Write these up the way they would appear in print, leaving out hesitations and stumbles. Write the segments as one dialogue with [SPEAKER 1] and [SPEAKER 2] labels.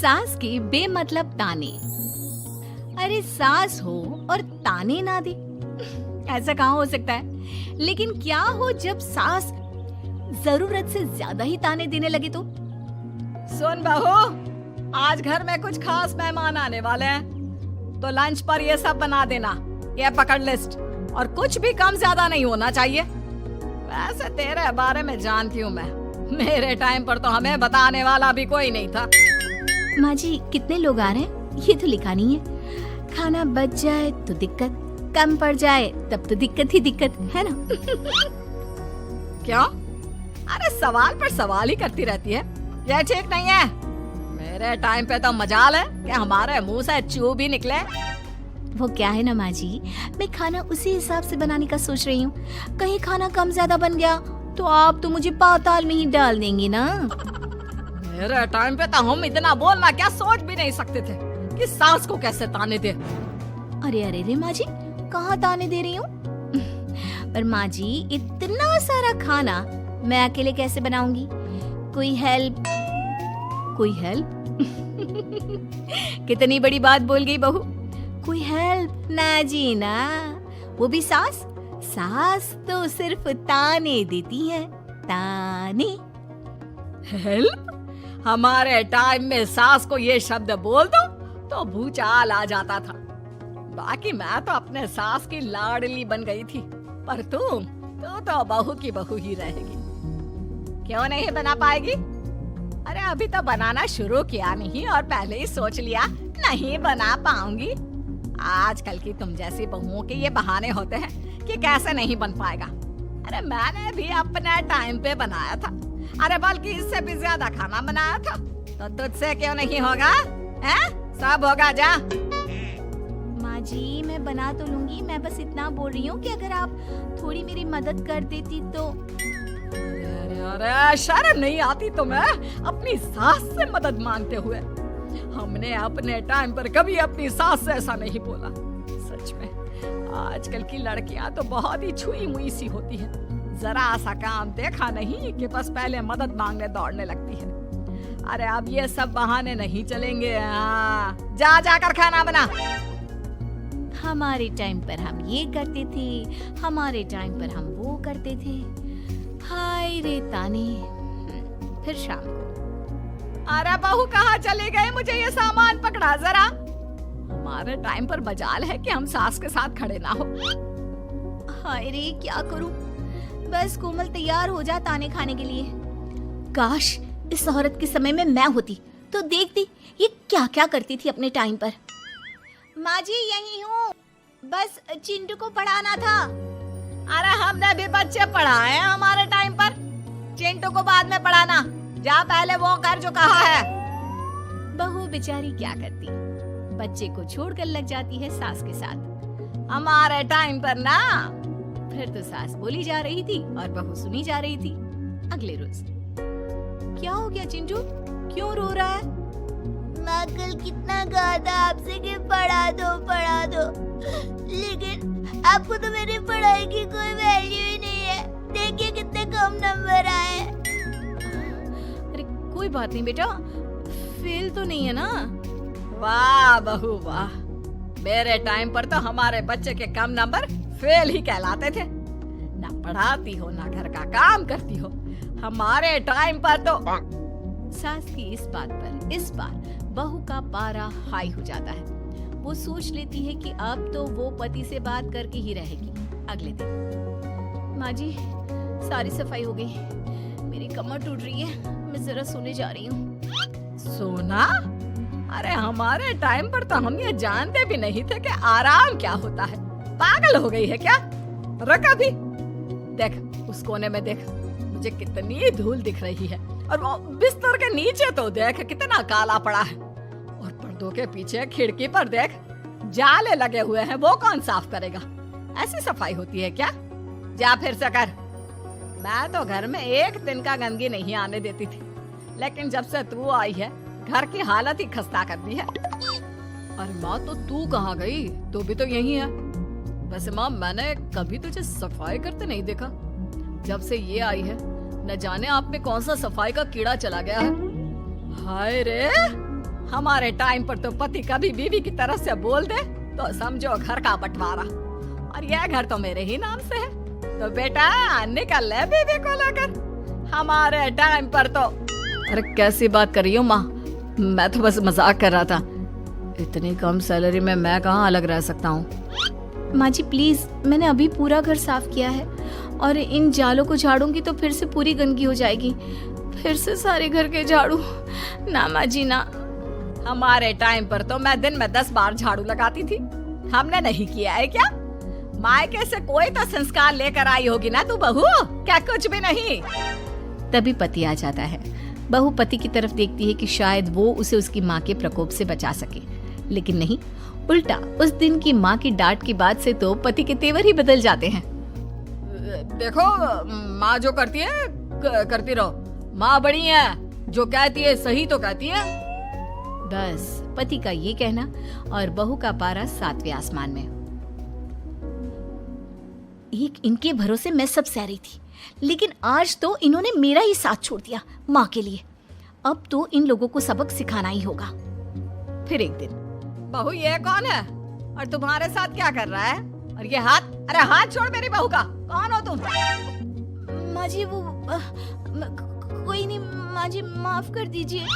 [SPEAKER 1] सास के बेमतलब ताने। अरे सास हो और ताने ना दे, ऐसा कहाँ हो सकता है। लेकिन क्या हो जब सास जरूरत से ज्यादा ही ताने देने लगे तो?
[SPEAKER 2] सुन बहू, आज घर में कुछ खास मेहमान आने वाले हैं, तो लंच पर ये सब बना देना। ये पकड़ लिस्ट, और कुछ भी कम ज्यादा नहीं होना चाहिए। वैसे तेरे बारे में जानती हूँ मैं, मेरे टाइम पर तो हमें बताने वाला भी कोई नहीं था।
[SPEAKER 1] माँ जी कितने लोग आ रहे हैं ये तो लिखा नहीं है। खाना बच जाए तो दिक्कत, कम पड़ जाए तब तो दिक्कत ही दिक्कत है ना।
[SPEAKER 2] क्यों? अरे सवाल पर सवाल ही करती रहती है, ये ठीक नहीं है। मेरे टाइम पे तो मजाल है कि हमारे मुंह से चू भी निकले।
[SPEAKER 1] वो क्या है ना माँ जी, मैं खाना उसी हिसाब से बनाने का सोच रही हूँ। कहीं खाना कम ज्यादा बन गया तो आप तो मुझे पाताल में ही डाल देंगी ना।
[SPEAKER 2] मेरे टाइम पे तो हम इतना बोलना क्या सोच भी नहीं सकते थे कि सास को कैसे ताने दे।
[SPEAKER 1] अरे अरे रे माँ जी, कहाँ ताने दे रही हूँ। पर माँ जी इतना सारा खाना मैं अकेले कैसे बनाऊंगी? कोई हेल्प, कोई हेल्प। कितनी बड़ी बात बोल गई बहू। कोई हेल्प ना जी ना, वो भी सास। सास तो सिर्फ ताने देती है, ताने।
[SPEAKER 2] हेल्प? हमारे टाइम में सास को ये शब्द बोल दो तो भूचाल आ जाता था। बाकी मैं तो अपने सास की लाडली बन गई थी, पर तुम तो बहू की बहू ही रहेगी। क्यों नहीं बना पाएगी? अरे अभी तो बनाना शुरू किया नहीं और पहले ही सोच लिया नहीं बना पाऊंगी। आजकल की तुम जैसी बहुओं के ये बहाने होते हैं कि कैसे नहीं बन पाएगा। अरे मैंने भी अपने टाइम पे बनाया था, अरे बल्कि इससे भी ज्यादा खाना बनाया था, तो तुझसे क्यों नहीं होगा? हैं? सब होगा जा।
[SPEAKER 1] माँ जी मैं बना तो लूंगी, मैं बस इतना बोल रही हूँ कि अगर आप थोड़ी मेरी मदद कर देती तो।
[SPEAKER 2] अरे शर्म नहीं आती तुम्हें अपनी सास से मदद मांगते हुए? हमने अपने टाइम पर कभी अपनी सास से ऐसा नहीं बोला। सच में आजकल की लड़कियां तो बहुत ही छुई मुई सी होती हैं। जरा सा काम देखा नहीं कि बस पहले मदद मांगने दौड़ने लगती है। अरे अब ये सब बहाने नहीं चलेंगे। जा जाकर खाना बना।
[SPEAKER 1] हमारे टाइम पर हम ये करते थे, हमारे टाइम पर हम वो करते थे। हाय रे ताने। फिर शाम को।
[SPEAKER 2] अरे बहू कहाँ चले गए? मुझे ये सामान पकड़ा जरा। हमारे टाइम पर मजाल है कि हम सास के साथ खड़े ना हो।
[SPEAKER 1] हाय रे क्या करूं? बस कोमल तैयार हो जा ताने खाने के लिए। काश इस औरत के समय में मैं होती तो देखती ये क्या क्या करती थी अपने टाइम पर। माँ जी यही हूँ, बस चिंटू को पढ़ाना था।
[SPEAKER 2] अरे हमने भी बच्चे पढ़ाए हैं हमारे टाइम पर, चिंटू को बाद में पढ़ाना। जा पहले वो कर जो कहा है।
[SPEAKER 1] बहू बेचारी क्या करती, बच्चे को छोड़कर लग जाती है सास के साथ।
[SPEAKER 2] हमारे टाइम पर ना।
[SPEAKER 1] फिर तो सास बोली जा रही थी और बहू सुनी जा रही थी। अगले रोज। क्या हो गया चिंटू, क्यों रो रहा है?
[SPEAKER 3] माँ कल कितना कहा था आपसे कि पढ़ा दो, लेकिन आपको तो मेरी पढ़ाई की कोई वैल्यू ही नहीं है। देखिए कितने कम नंबर आए।
[SPEAKER 1] अरे कोई बात नहीं बेटा, फेल तो नहीं है ना।
[SPEAKER 2] वाह बहू वाह, मेरे टाइम पर तो हमारे बच्चे के कम नंबर फेल ही कहलाते थे। ना पढ़ाती हो ना घर का काम करती हो। हमारे टाइम पर तो।
[SPEAKER 1] सास की इस बात पर इस बार बहू का पारा हाई हो जाता है। वो सोच लेती है कि अब तो वो पति से बात करके ही रहेगी। अगले दिन। माँ जी सारी सफाई हो गई, मेरी कमर टूट रही है, मैं जरा सोने जा रही हूँ।
[SPEAKER 2] सोना? अरे हमारे टाइम पर तो हम ये जानते भी नहीं थे कि आराम क्या होता है। पागल हो गई है क्या? रुक अभी। देख उस कोने में देख, मुझे कितनी धूल दिख रही है। और वो बिस्तर के नीचे तो देख कितना काला पड़ा है। और पर्दों के पीछे खिड़की पर देख जाले लगे हुए हैं, वो कौन साफ करेगा? ऐसी सफाई होती है क्या? जा फिर से कर। मैं तो घर में एक दिन का गंदगी नहीं आने देती थी, लेकिन जब से तू आई है घर की हालत ही खस्ता कर दी है। अरे माँ तो तू कहाँ गई? तू भी तो यही है। वैसे माँ मैंने कभी तुझे सफाई करते नहीं देखा। जब से ये आई है न जाने आप में कौन सा सफाई का कीड़ा चला गया है। हाय रे, हमारे टाइम पर तो पति कभी बीवी की तरफ से बोल दे तो समझो घर का बंटवारा, और यह घर तो मेरे ही नाम से है। तो बेटा निकल ले बीवी को लेकर। हमारे टाइम पर तो। अरे कैसी बात कर रही हो माँ, मैं तो बस मजाक कर रहा था। इतनी कम सैलरी में मैं कहाँ अलग रह सकता हूँ।
[SPEAKER 1] माँ जी प्लीज, मैंने अभी पूरा घर साफ किया है और इन जालों को झाड़ूंगी तो फिर से पूरी गंदगी हो जाएगी, फिर से सारे घर के झाड़ू। ना माँ जी ना।
[SPEAKER 2] हमारे टाइम पर तो मैं दिन में 10 बार झाड़ू लगाती थी, हमने नहीं किया है क्या? मायके से कोई तो संस्कार लेकर आई होगी ना तू बहू, क्या कुछ भी नहीं।
[SPEAKER 1] तभी पति आ जाता है। बहू पति की तरफ देखती है कि शायद वो उसे उसकी माँ के प्रकोप से बचा सके, लेकिन नहीं, उल्टा उस दिन की माँ की डांट की बात से तो पति के तेवर ही बदल जाते हैं।
[SPEAKER 2] देखो माँ जो करती है करती रहो, माँ बड़ी है, जो कहती है सही तो कहती है।
[SPEAKER 1] बस पति का ये कहना और बहू का पारा 7वें आसमान में। एक इनके भरोसे मैं सब सह रही थी, लेकिन आज तो इन्होंने मेरा ही साथ छोड़ दिया माँ के लिए। अब तो इन लोगों को सबक सिखाना ही होगा। फिर एक दिन,
[SPEAKER 2] बहू ये कौन है और तुम्हारे साथ क्या कर रहा है? और ये हाथ, अरे हाथ छोड़ मेरी बहू का। कौन हो तुम?
[SPEAKER 1] माँ जी वो कोई नहीं माँ जी, माफ कर दीजिए।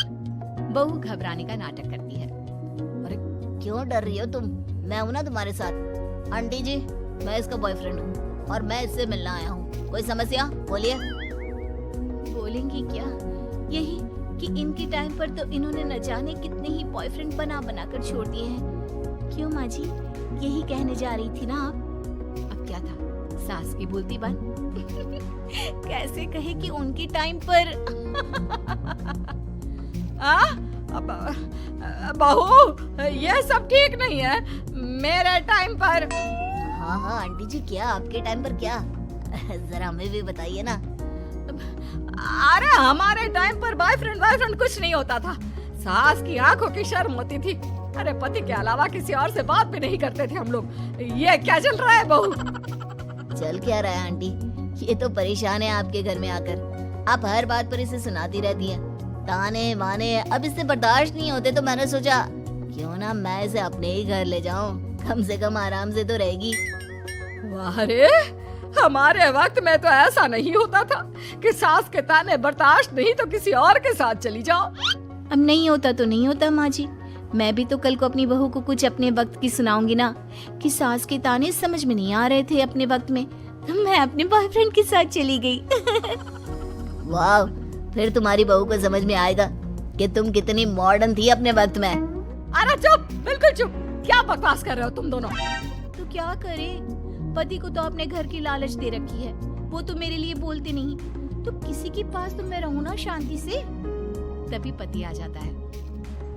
[SPEAKER 1] बहू घबराने का नाटक करती है।
[SPEAKER 3] अरे क्यों डर रही हो तुम? मैं हूँ ना तुम्हारे साथ। आंटी जी, मैं इसका बॉयफ्रेंड हूँ और मैं इससे मिलना आया हूँ। कोई समस्या? बोलिए।
[SPEAKER 1] बोलेंगी क्या? यही कि इनके टाइम पर तो इन्होंने न जाने कितने ही बॉयफ्रेंड बना बना कर छोड़ दिए हैं। क्यों माँ जी, यही कहने जा रही थी ना आप? अब क्या था, सास की बोलती बन। कैसे कहे कि उनके टाइम पर।
[SPEAKER 2] बहू ये सब ठीक नहीं है। मेरे टाइम पर।
[SPEAKER 3] हाँ हाँ आंटी जी, क्या आपके टाइम पर क्या? जरा हमें भी बताइए ना।
[SPEAKER 2] अरे हमारे टाइम पर बॉयफ्रेंड कुछ नहीं होता था। सास की आंखों की शर्म होती थी। अरे पति के अलावा किसी और से बात भी नहीं करते थे हम लोग। ये क्या चल रहा है बहू?
[SPEAKER 3] चल क्या रहा है आंटी? ये तो परेशान है आपके घर में आकर। आप हर बात पर इसे सुनाती रहती हैं, ताने माने। अब इससे बर्दाश्त नहीं होते तो मैंने सोचा क्यों ना मैं इसे अपने ही घर ले जाऊं, कम से कम आराम से तो रहेगी।
[SPEAKER 2] अरे हमारे वक्त में तो ऐसा नहीं होता था कि सास के ताने बर्दाश्त नहीं तो किसी और के साथ चली जाओ।
[SPEAKER 1] अब नहीं होता तो नहीं होता माँ जी। मैं भी तो कल को अपनी बहू को कुछ अपने वक्त की सुनाऊंगी ना, कि सास के ताने समझ में नहीं आ रहे थे अपने वक्त में, तो मैं अपने बॉयफ्रेंड के साथ चली गई।
[SPEAKER 3] वाह, फिर तुम्हारी बहू को समझ में आएगा कि तुम कितनी मॉडर्न थी अपने वक्त में।
[SPEAKER 2] अरे चुप, बिल्कुल चुप। क्या बकवास कर रहे हो तुम दोनों?
[SPEAKER 1] तो क्या करे, पति को तो अपने घर की लालच दे रखी है, वो तो मेरे लिए बोलते नहीं, तो किसी के पास तो मैं रहूं ना शांति से। तभी पति आ जाता है।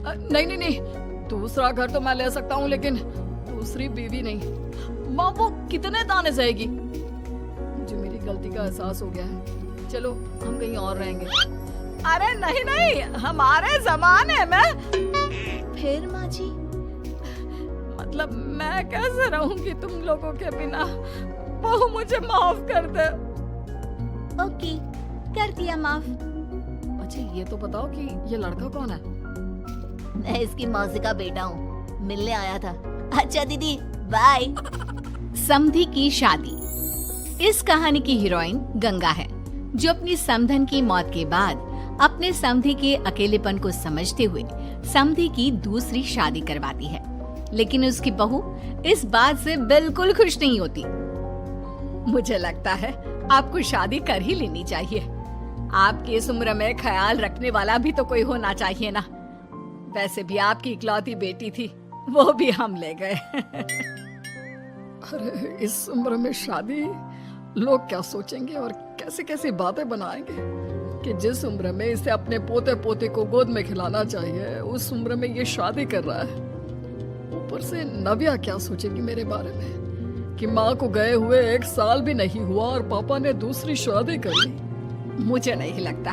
[SPEAKER 2] नहीं, दूसरा घर तो मैं ले सकता हूँ, लेकिन दूसरी बीवी नहीं। माँ वो कितने ताने सहेगी? मुझे मेरी गलती का एहसास हो गया है, चलो हम कहीं और रहेंगे। अरे नहीं, हमारे जमाने में।
[SPEAKER 1] फिर माँ जी?
[SPEAKER 2] मतलब मैं कैसे रहूंगी तुम लोगों के बिना? बहू मुझे माफ कर दे।
[SPEAKER 1] ओके, कर दिया माफ।
[SPEAKER 2] अच्छा ये तो बताओ कि ये लड़का कौन है?
[SPEAKER 3] मैं इसकी मौसी का बेटा हूँ, मिलने आया था। अच्छा दीदी, बाय।
[SPEAKER 1] समधी की शादी। इस कहानी की हीरोइन गंगा है, जो अपनी समधन की मौत के बाद अपने समधी के अकेलेपन को समझते हुए समधी की दूसरी शादी करवाती है। लेकिन उसकी बहू इस बात से बिल्कुल खुश नहीं होती। मुझे लगता है आपको शादी कर ही लेनी चाहिए। आपकी इस उम्र में ख्याल रखने वाला भी तो कोई होना चाहिए ना। वैसे भी आपकी इकलौती बेटी थी, वो भी हम ले गए।
[SPEAKER 2] अरे इस उम्र में शादी, लोग क्या सोचेंगे और कैसे कैसे बातें बनाएंगे कि जिस उम्र में इसे अपने पोते पोते को गोद में खिलाना चाहिए, उस उम्र में ये शादी कर रहा है। ऊपर से नव्या क्या सोचेगी मेरे बारे में कि माँ को गए हुए 1 साल भी नहीं हुआ और पापा ने दूसरी शादी कर ली। मुझे नहीं लगता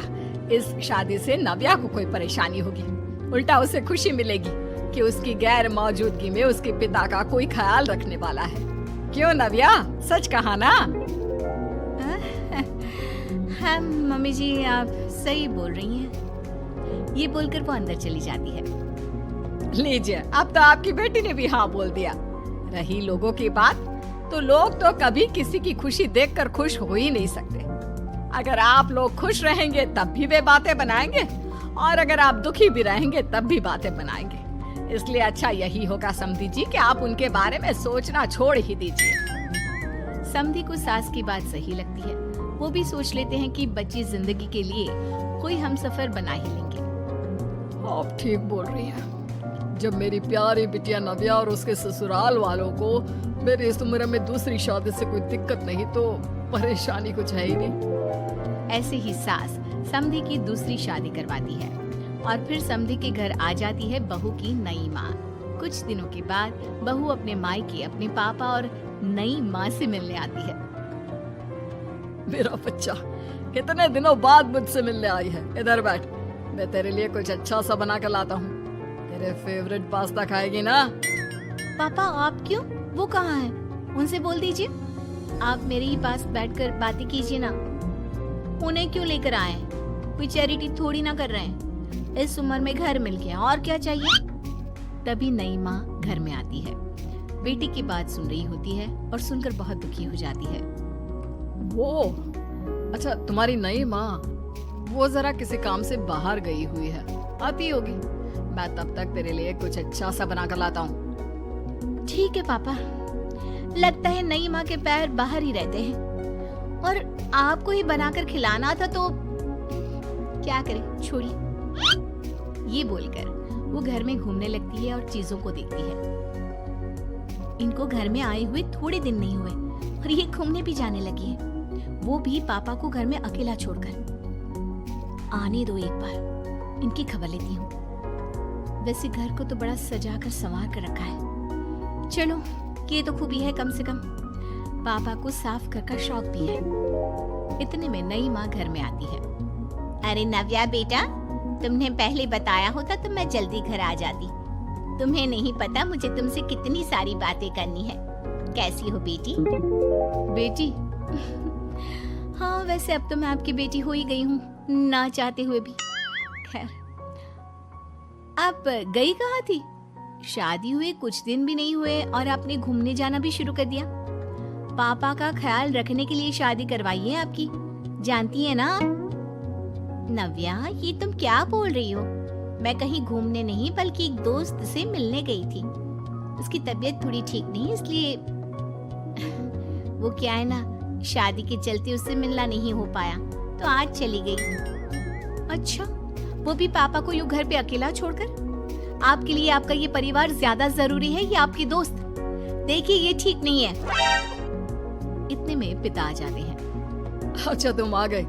[SPEAKER 2] इस शादी से नव्या को कोई परेशानी होगी, उल्टा उसे खुशी मिलेगी कि उसकी गैर मौजूदगी में उसके पिता का कोई ख्याल रखने वाला है। क्यों नव्या, सच कहा ना?
[SPEAKER 1] हाँ मम्मी जी, आप सही बोल रही हैं। ये बोलकर वो अंदर चली जाती है।
[SPEAKER 2] लीजिए, अब तो आपकी बेटी ने भी हाँ बोल दिया। रही लोगों की बात, तो लोग तो कभी किसी की खुशी देखकर खुश हो ही नहीं सकते। अगर आप लोग खुश रहेंगे तब भी वे बातें बनाएंगे, और अगर आप दुखी भी रहेंगे तब भी बातें बनाएंगे। इसलिए अच्छा यही होगा समधी जी कि आप उनके बारे में सोचना छोड़ ही दीजिए।
[SPEAKER 1] समधी को सास की बात सही लगती है। वो भी सोच लेते हैं कि बच्ची जिंदगी के लिए कोई हमसफर बना ही लेंगे।
[SPEAKER 2] आप ठीक बोल रही हैं। जब मेरी प्यारी बिटिया नव्या और उसके ससुराल वालों को मेरी इस उम्र में दूसरी शादी से कोई दिक्कत नहीं, तो परेशानी कुछ है ही नहीं।
[SPEAKER 1] ऐसे ही सास समधी की दूसरी शादी करवाती है और फिर समधी के घर आ जाती है बहू की नई माँ। कुछ दिनों के बाद बहू अपने मायके अपने पापा और नई माँ से मिलने आती है।
[SPEAKER 2] मेरा बच्चा कितने दिनों बाद मुझसे मिलने आई है। इधर बैठ, मैं तेरे लिए कुछ अच्छा सा बना कर लाता हूँ। तेरे फेवरेट पास्ता खाएगी ना?
[SPEAKER 1] पापा आप क्यों? वो कहाँ है? उनसे बोल दीजिए आप मेरे ही पास बैठकर बातें कीजिए ना। उन्हें क्यों लेकर आए? कोई चैरिटी थोड़ी ना कर रहे हैं। इस उम्र में घर मिल गया, और क्या चाहिए? तभी नई माँ घर में आती है। बेटी की बात सुन रही होती है और सुनकर बहुत दुखी हो जाती है।
[SPEAKER 2] वो अच्छा, तुम्हारी नई माँ वो जरा किसी काम से बाहर गई हुई है, आती होगी। मैं तब तक तेरे लिए कुछ अच्छा सा बना कर लाता हूँ।
[SPEAKER 1] ठीक है पापा। लगता है नई माँ के पैर बाहर ही रहते हैं, और आपको ही बनाकर खिलाना था तो क्या करें, छोड़िए। ये बोलकर वो घर में घूमने लगती है और चीजों को देखती है। इनको घर में आए हुए थोड़े दिन नहीं हुए और ये घूमने भी जाने लगी है, वो भी पापा को घर में अकेला छोड़कर। आने दो, एक बार इनकी खबर लेती हूँ। वैसे घर को तो बड़ा सजा कर संवार कर रखा है। चलो, ये तो खूबी है, कम से कम पापा को साफ कर का शौक भी है। इतने में नई माँ घर में आती है।
[SPEAKER 3] अरे नव्या बेटा, तुमने पहले बताया होता तो मैं जल्दी घर आ जाती। तुम्हें नहीं पता मुझे तुमसे कितनी सारी बातें करनी है। कैसी हो बेटी?
[SPEAKER 1] बेटी? हाँ, वैसे अब तो मैं आपकी बेटी हो ही गई हूँ, ना चाहते हुए भी। खैर, आप गई कहाँ थी? शादी हुए कुछ दिन भी नहीं हुए और आपने घूमने जाना भी शुरू कर दिया। पापा का ख्याल रखने के लिए शादी करवाई है आपकी, जानती है ना?
[SPEAKER 3] नव्या, ये तुम क्या बोल रही हो? मैं कहीं घूमने नहीं बल्कि एक दोस्त से मिलने गई थी। उसकी तबीयत थोड़ी ठीक नहीं, इसलिए वो क्या है ना, शादी के चलते उससे मिलना नहीं हो पाया, तो आज चली गई।
[SPEAKER 1] अच्छा, वो भी पापा को यूं घर पे अकेला छोड़कर? आपके लिए आपका ये परिवार ज्यादा जरूरी है या आपकी दोस्त? देखिए, ये ठीक नहीं है। इतने में पिता आ जाते हैं।
[SPEAKER 2] अच्छा, तुम आ गए।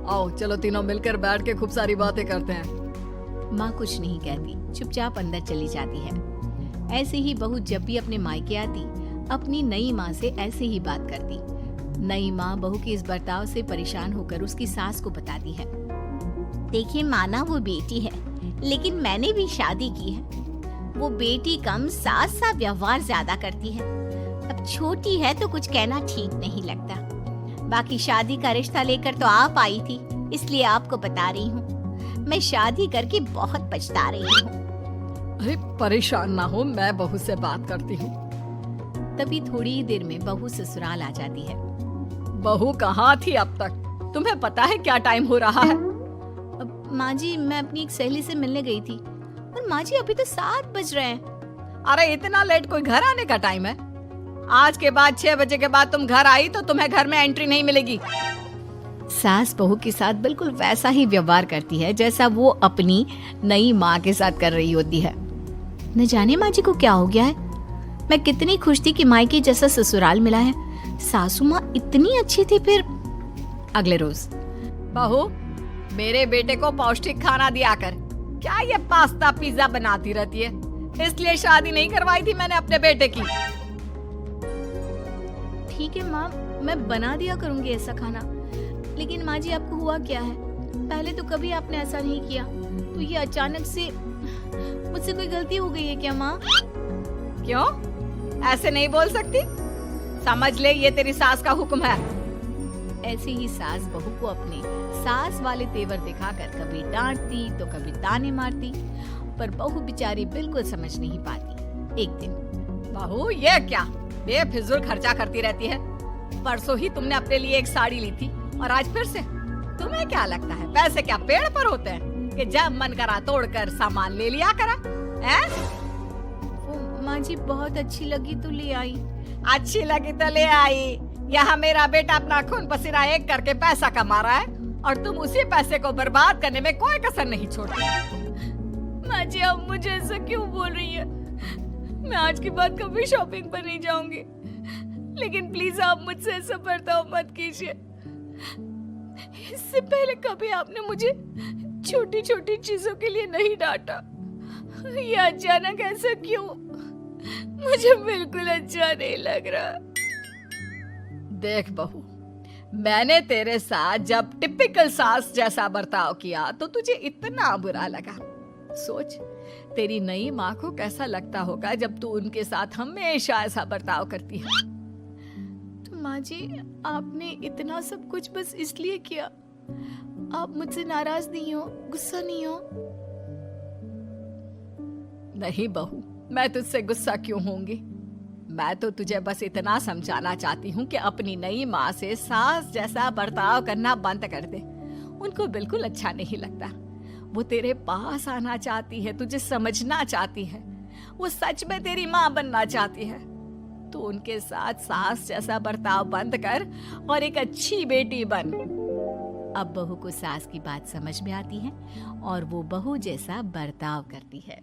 [SPEAKER 2] आओ, चलो तीनों मिलकर बैठ के खूब सारी बातें करते हैं।
[SPEAKER 1] माँ कुछ नहीं कहती, चुपचाप अंदर चली जाती है। ऐसे ही बहू जब भी अपने मायके आती, अपनी नई माँ से ऐसे ही बात करती। नई माँ बहू के इस बर्ताव से परेशान होकर उसकी सास को बताती है।
[SPEAKER 3] देखिए माना, वो बेटी है, लेकिन मैंने भी शादी की है। वो बेटी कम, सास सा व्यवहार ज्यादा करती है। अब छोटी है तो कुछ कहना ठीक नहीं लगता। बाकी शादी का रिश्ता लेकर तो आप आई थी, इसलिए आपको बता रही हूँ। मैं शादी करके बहुत पछता रही हूँ।
[SPEAKER 2] अरे परेशान ना हो, मैं बहू से बात करती हूँ।
[SPEAKER 1] तभी थोड़ी ही देर में बहू ससुराल आ जाती है।
[SPEAKER 2] बहू कहाँ थी अब तक? तुम्हें पता है क्या टाइम हो रहा है?
[SPEAKER 1] माँ जी, मैं अपनी एक सहेली से मिलने गई थी, और माँ जी अभी तो 7 बज रहे हैं।
[SPEAKER 2] अरे इतना लेट कोई घर आने का टाइम है? आज के बाद 6 बजे के बाद तुम घर आई तो तुम्हें घर में एंट्री नहीं मिलेगी।
[SPEAKER 1] सास बहू के साथ बिल्कुल वैसा ही व्यवहार करती है जैसा वो अपनी नई माँ के साथ कर रही होती है। न जाने माँ जी को क्या हो गया है। मैं कितनी खुश थी कि मायके जैसा ससुराल मिला है। सासू माँ इतनी अच्छी थी। फिर अगले रोज,
[SPEAKER 2] बहू, मेरे बेटे को पौष्टिक खाना दिया कर। क्या ये पास्ता पिज्जा बनाती रहती है? इसलिए शादी नहीं करवाई थी मैंने अपने बेटे की।
[SPEAKER 1] ठीक है माँ, मैं बना दिया करूंगी ऐसा खाना। लेकिन माँ जी, आपको हुआ क्या है? पहले तो कभी आपने ऐसा नहीं किया, तो ये अचानक से मुझसे कोई गलती हो गई है क्या माँ?
[SPEAKER 2] क्यों? ऐसे नहीं बोल सकती। समझ ले, ये तेरी सास का हुक्म है।
[SPEAKER 1] ऐसे ही सास बहू को अपने सास वाले तेवर दिखाकर कभी डांटती तो कभी ताने मारती, पर बहू बेचारी बिल्कुल समझ नहीं पाती। एक दिन
[SPEAKER 2] बहू ये क्या बेफिजूल खर्चा करती रहती है? परसों ही तुमने अपने लिए एक साड़ी ली थी और आज फिर से। तुम्हें क्या लगता है पैसे क्या पेड़ पर होते हैं कि जब मन करा तोड़कर सामान ले लिया करा? हैं?
[SPEAKER 1] वो माँ जी बहुत अच्छी लगी तो ले आई।
[SPEAKER 2] अच्छी लगी तो ले आई। यहाँ मेरा बेटा अपना खून पसीना एक करके पैसा कमा रहा है और तुम उसी पैसे को बर्बाद करने में कोई कसर नहीं छोड़ती।
[SPEAKER 3] माँ जी आप मुझे ऐसा क्यों बोल रही है? मैं आज के बाद कभी शॉपिंग पर नहीं जाऊंगी, लेकिन प्लीज आप मुझसे ऐसा बर्ताव मत कीजिए। इससे पहले कभी आपने मुझे छोटी छोटी चीजों के लिए नहीं डांटा। ये अचानक ऐसा क्यों? मुझे बिल्कुल अच्छा नहीं लग रहा।
[SPEAKER 2] देख बहू, मैंने तेरे साथ जब टिपिकल सास जैसा बर्ताव किया तो तुझे इतना बुरा लगा। सोच तेरी नई माँ को कैसा लगता होगा जब तू उनके साथ हमेशा ऐसा बर्ताव करती है।
[SPEAKER 3] तो माँ जी आपने इतना सब कुछ बस इसलिए किया? आप मुझसे नाराज नहीं हो, गुस्सा नहीं हो?
[SPEAKER 2] नहीं बहू, मैं तुझसे गुस्सा क्यों होंगी? मैं तो तुझे बस इतना समझाना चाहती हूँ कि अपनी नई माँ से सास जैसा बर्ताव करना बंद कर दे। उनको बिल्कुल अच्छा नहीं लगता। वो तेरे पास आना चाहती है, तुझे समझना चाहती है, वो सच में तेरी माँ बनना चाहती है। तो उनके साथ सास जैसा बर्ताव बंद कर और एक अच्छी बेटी बन।
[SPEAKER 1] अब बहू को सास की बात समझ में आती है और वो बहू जैसा बर्ताव करती है।